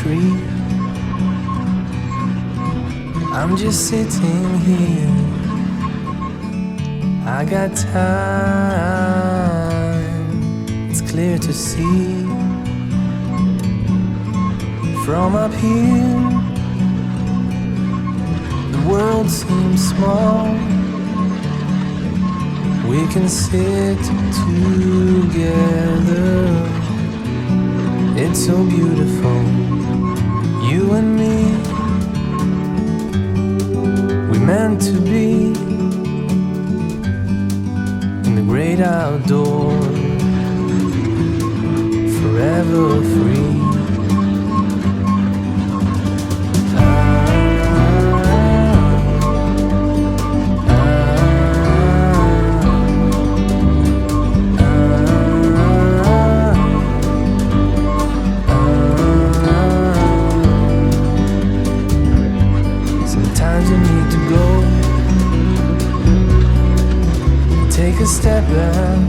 tree. I'm just sitting here. I got time, it's clear to see. From up here, the world seems small. We can sit together. It's so beautiful, you and me. We meant to be in the great outdoors, forever free. Sometimes you need to go, take a step back,